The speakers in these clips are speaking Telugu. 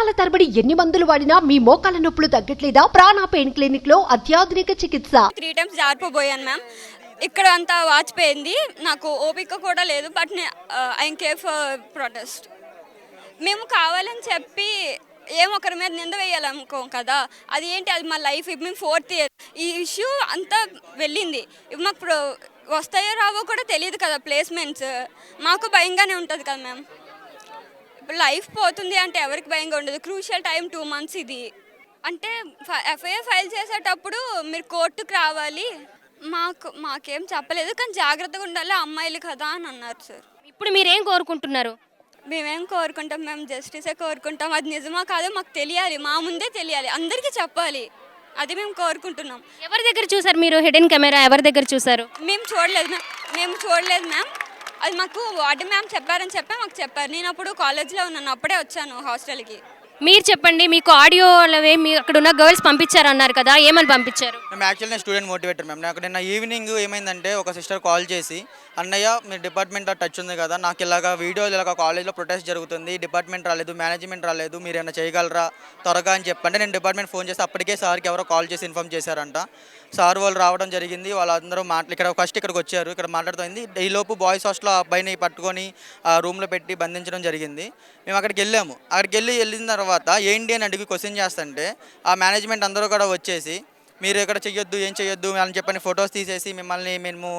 సంవత్సరాల తరబడి ఎన్ని మందులు వాడినా మీ మోకాల నొప్పులు తగ్గట్లేదా? ప్రాణ పెయిన్ క్లినిక్ లో అత్యాధునిక చికిత్స. 3 times జారిపోయాను మ్యామ్. ఇక్కడ అంతా వాచిపోయింది, నాకు ఓపిక కూడా లేదు. But I care for protest. మేము కావాలని చెప్పి ఒకరి మీద నింద వేయాలనుకోం కదా, అది ఏంటి, అది మా లైఫ్. మేము 4th year ఈ ఇష్యూ అంతా వెళ్ళింది. మాకు వస్తాయో రావో కూడా తెలియదు కదా ప్లేస్మెంట్స్. మాకు భయంగానే ఉంటుంది కదా మ్యామ్. ఇప్పుడు లైఫ్ పోతుంది అంటే ఎవరికి భయంగా ఉండదు. క్రూషియల్ టైం 2 months ఇది. అంటే ఎఫ్ఐఆర్ ఫైల్ చేసేటప్పుడు మీరు కోర్టుకు రావాలి, మాకేం చెప్పలేదు, కానీ జాగ్రత్తగా ఉండాలి అమ్మాయిలు కదా అని అన్నారు సార్. ఇప్పుడు మీరేం కోరుకుంటున్నారు? మేమేం కోరుకుంటాం, మేము జస్టిసే కోరుకుంటాం. అది నిజమా కాదో మాకు తెలియాలి, మా ముందే తెలియాలి, అందరికీ చెప్పాలి. అది మేము కోరుకుంటున్నాం. ఎవరి దగ్గర చూసారు మీరు? హిడెన్ కెమెరా ఎవరి దగ్గర చూసారు? మేము చూడలేదు మ్యామ్. అది మాకు వార్డు మ్యామ్ చెప్పారని మాకు చెప్పారు. నేను అప్పుడు కాలేజ్లో ఉన్నాను, అప్పుడే వచ్చాను హాస్టల్కి. మీరు చెప్పండి, మీకు ఆడియోలో మీ అక్కడ ఉన్న గర్ల్స్ పంపించారన్నారు కదా, ఏమని పంపించారు? మేము యాక్చువల్లీ నేను స్టూడెంట్ మోటివేటర్ మ్యామ్. నాకు నిన్న ఈవినింగ్ ఏమైందంటే ఒక సిస్టర్ కాల్ చేసి, అన్నయ్య మీ డిపార్ట్మెంట్ టచ్ ఉంది కదా, నాకు ఇలాగ వీడియోలు ఇలాగ కాలేజ్లో ప్రొటెస్ట్ జరుగుతుంది, డిపార్ట్మెంట్ రాలేదు, మేనేజ్మెంట్ రాలేదు, మీరు ఏమైనా చేయగలరా త్వరగా అని చెప్పంటే నేను డిపార్ట్మెంట్ ఫోన్ చేసి అప్పటికే సార్కి ఎవరో కాల్ చేసి ఇన్ఫామ్ చేశారంట. సార్ వాళ్ళు రావడం జరిగింది, వాళ్ళందరూ ఇక్కడికి వచ్చారు, ఇక్కడ మాట్లాడుతుంది. ఈలోపు బాయ్స్ హాస్టల్లో ఆ అబ్బాయిని పట్టుకొని రూమ్లో పెట్టి బంధించడం జరిగింది. మేము అక్కడికి వెళ్ళాము. వెళ్ళిన తర్వాత ఏంటి అని అడిగి క్వశ్చన్ చేస్తుంటే ఆ మేనేజ్మెంట్ అందరూ కూడా వచ్చేసి, మీరు ఎక్కడ చెయ్యొద్దు, ఏం చెయ్యొద్దు అని చెప్పని ఫొటోస్ తీసేసి మేము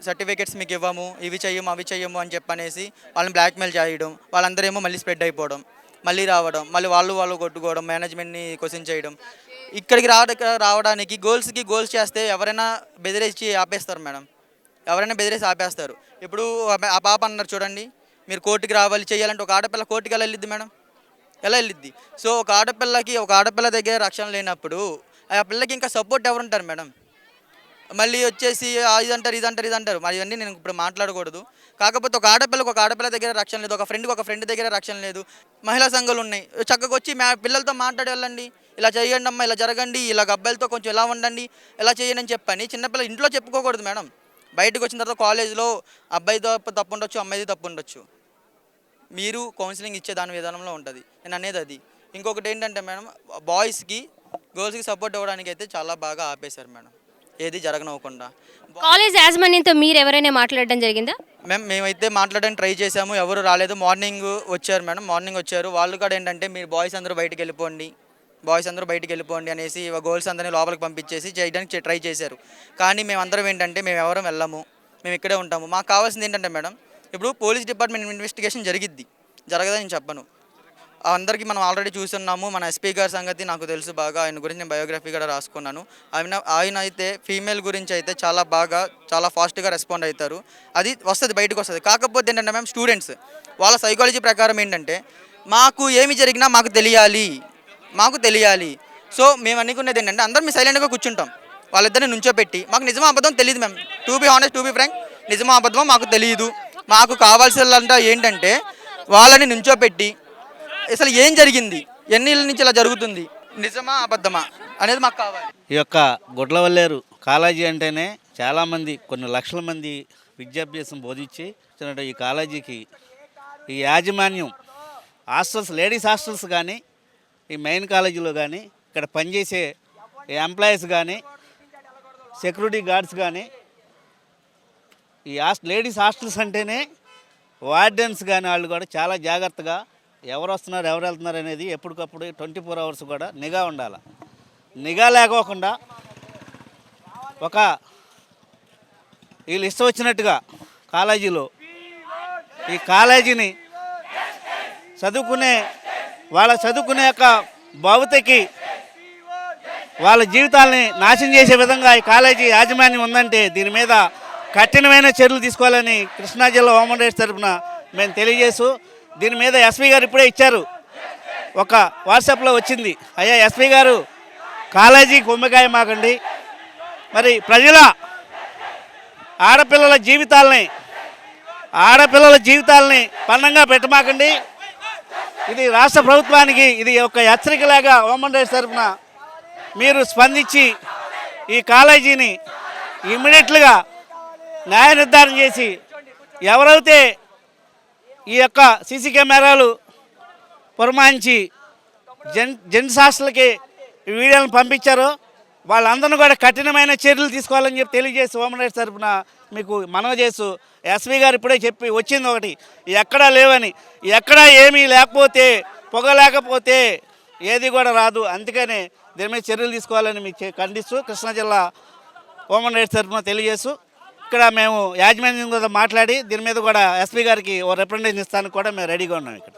సర్టిఫికేట్స్ మీకు ఇవ్వము, ఇవి చెయ్యము అవి చెయ్యము అని చెప్పనేసి వాళ్ళని బ్లాక్మెయిల్ చేయడం. వాళ్ళందరేమో మళ్ళీ స్ప్రెడ్ అయిపోవడం, మళ్ళీ రావడం, మళ్ళీ వాళ్ళు కొట్టుకోవడం, మేనేజ్మెంట్ని క్వశ్చన్ చేయడం. ఇక్కడికి రావడానికి గోల్స్ చేస్తే ఎవరైనా బెదిరేసి ఆపేస్తారు మేడం, ఎవరైనా బెదిరేసి ఆపేస్తారు. ఇప్పుడు ఆ పాప అన్నారు చూడండి, మీరు కోర్టుకి రావాలి చేయాలంటే ఒక ఆడపిల్ల కోర్టుకి ఎలా వెళ్ళిద్ది మేడం, ఎలా వెళ్ళిద్ది? సో ఒక ఆడపిల్ల దగ్గర రక్షణ లేనప్పుడు ఆ పిల్లకి ఇంకా సపోర్ట్ ఎవరు ఉంటారు మేడం? మళ్ళీ వచ్చేసి ఇదంటారు. మరి ఇవన్నీ నేను ఇప్పుడు మాట్లాడకూడదు. కాకపోతే ఒక ఆడపిల్ల దగ్గర రక్షణ లేదు, ఒక ఫ్రెండ్ దగ్గర రక్షణ లేదు. మహిళా సంఘాలు ఉన్నాయి, చక్కగా వచ్చి పిల్లలతో మాట్లాడి వెళ్ళండి, ఇలా చేయండి అమ్మా, ఇలా జరగండి, ఇలా అబ్బాయిలతో కొంచెం ఇలా ఉండండి, ఇలా చేయండి అని చెప్పని చిన్నపిల్ల ఇంట్లో చెప్పుకోకూడదు మేడం. బయటకు వచ్చిన తర్వాత కాలేజ్లో అబ్బాయితో తప్పు ఉండొచ్చు, అమ్మాయిది తప్పు ఉండొచ్చు. మీరు కౌన్సిలింగ్ ఇచ్చే దాని విధానంలో ఉంటుంది. నేను అనేది అది. ఇంకొకటి ఏంటంటే మేడం, గర్ల్స్కి సపోర్ట్ ఇవ్వడానికి అయితే చాలా బాగా ఆపేశారు మేడం, ఏది జరగనివ్వకుండా. కాలేజ్ యాజమాన్యంతో మీరు ఎవరైనా మాట్లాడడం జరిగిందా? మేమైతే మాట్లాడడానికి ట్రై చేసాము, ఎవరు రాలేదు. మార్నింగ్ వచ్చారు మేడం, వాళ్ళు కూడా ఏంటంటే మీరు బాయ్స్ అందరూ బయటికి వెళ్ళిపోండి అనేసి గర్ల్స్ అందరినీ లోపలికి పంపించేసి చేయడానికి ట్రై చేశారు. కానీ మేమందరం ఏంటంటే మేము ఎవరం వెళ్ళము, మేము ఇక్కడే ఉంటాము. మాకు కావాల్సింది ఏంటంటే మేడం, ఇప్పుడు పోలీస్ డిపార్ట్మెంట్ ఇన్వెస్టిగేషన్ జరగదని నేను చెప్పను. అందరికీ మనం ఆల్రెడీ చూస్తున్నాము. మన ఎస్పీ గారి సంగతి నాకు తెలుసు బాగా, ఆయన గురించి నేను బయోగ్రఫీ కూడా రాసుకున్నాను. ఆయన అయితే ఫీమేల్ గురించి అయితే చాలా ఫాస్ట్గా రెస్పాండ్ అవుతారు. అది బయటకు వస్తుంది. కాకపోతే ఏంటంటే మేము స్టూడెంట్స్ వాళ్ళ సైకాలజీ ప్రకారం ఏంటంటే మాకు ఏమి జరిగినా మాకు తెలియాలి. సో మేము అనుకునేది ఏంటంటే అందరం మేము సైలెంట్గా కూర్చుంటాం, వాళ్ళిద్దరిని నుంచోపెట్టి. మాకు నిజమో అబద్ధం తెలియదు ma'am, to be honest, to be frank, నిజమో అబద్ధమో మాకు తెలియదు. మాకు కావాల్సిందంతా ఏంటంటే వాళ్ళని నుంచోపెట్టి అసలు ఏం జరిగింది, ఎన్నేళ్ళ నుంచి ఇలా జరుగుతుంది, నిజమా అబద్ధమా అనేది మాకు కావాలి. ఈ యొక్క గుడ్లవల్లేరు కాలేజీ అంటేనే చాలామంది, కొన్ని లక్షల మంది విద్యాభ్యాసం బోధించి ఈ కాలేజీకి ఈ యాజమాన్యం లేడీస్ హాస్టల్స్ కానీ, ఈ మెయిన్ కాలేజీలో కానీ, ఇక్కడ పనిచేసే ఎంప్లాయీస్ కానీ, సెక్యూరిటీ గార్డ్స్ కానీ, ఈ లేడీస్ హాస్టల్స్ అంటేనే వార్డెన్స్ కానీ వాళ్ళు కూడా చాలా జాగ్రత్తగా ఎవరు వస్తున్నారు ఎవరు వెళ్తున్నారు అనేది ఎప్పటికప్పుడు 24 hours కూడా నిఘా ఉండాలి. నిఘా లేకోకుండా వీళ్ళు ఇష్టం వచ్చినట్టుగా ఈ కాలేజీని చదువుకునే యొక్క భవితకి వాళ్ళ జీవితాలని నాశనం చేసే విధంగా ఈ కాలేజీ యాజమాన్యం ఉందంటే దీని మీద కఠినమైన చర్యలు తీసుకోవాలని కృష్ణా జిల్లా ఉమెన్ రైట్స్ తరఫున మేము తెలియజేస్తూ, దీని మీద ఎస్పీ గారు ఇప్పుడే ఇచ్చారు, ఒక వాట్సాప్లో వచ్చింది, అయ్యా ఎస్పీ గారు కాలేజీ గుమ్మకాయ మాకండి, మరి ప్రజల ఆడపిల్లల జీవితాలని పన్నంగా పెట్టమాకండి. ఇది రాష్ట్ర ప్రభుత్వానికి ఇది ఒక హెచ్చరికలాగా ఉమెన్ రైట్స్ తరఫున మీరు స్పందించి ఈ కాలేజీని ఇమ్మీడియట్లుగా న్యాయ నిర్ధారణ చేసి ఎవరైతే ఈ యొక్క సీసీ కెమెరాలు పురమాయించి జెంట్స్ హాస్టల్కి ఈ వీడియోలను పంపించారో వాళ్ళందరినీ కూడా కఠినమైన చర్యలు తీసుకోవాలని చెప్పి తెలియజేసి హ్యూమన్ రైట్స్ తరఫున మీకు మనవి చేస్తూ ఎస్పీ గారు ఇప్పుడే చెప్పి వచ్చింది ఒకటి, ఎక్కడా లేవని. ఎక్కడా ఏమీ లేకపోతే, పొగ లేకపోతే ఏది కూడా రాదు. అందుకనే దీని మీద చర్యలు తీసుకోవాలని మీకు ఖండిస్తూ కృష్ణా జిల్లా హ్యూమన్ రైట్స్ తరఫున తెలియజేస్తూ ఇక్కడ మేము యాజమాన్యం కూడా మాట్లాడి దీని మీద కూడా ఎస్పీ గారికి ఓ రిప్రజెంటేషన్ ఇస్తానికి కూడా మేము రెడీగా ఉన్నాం ఇక్కడ.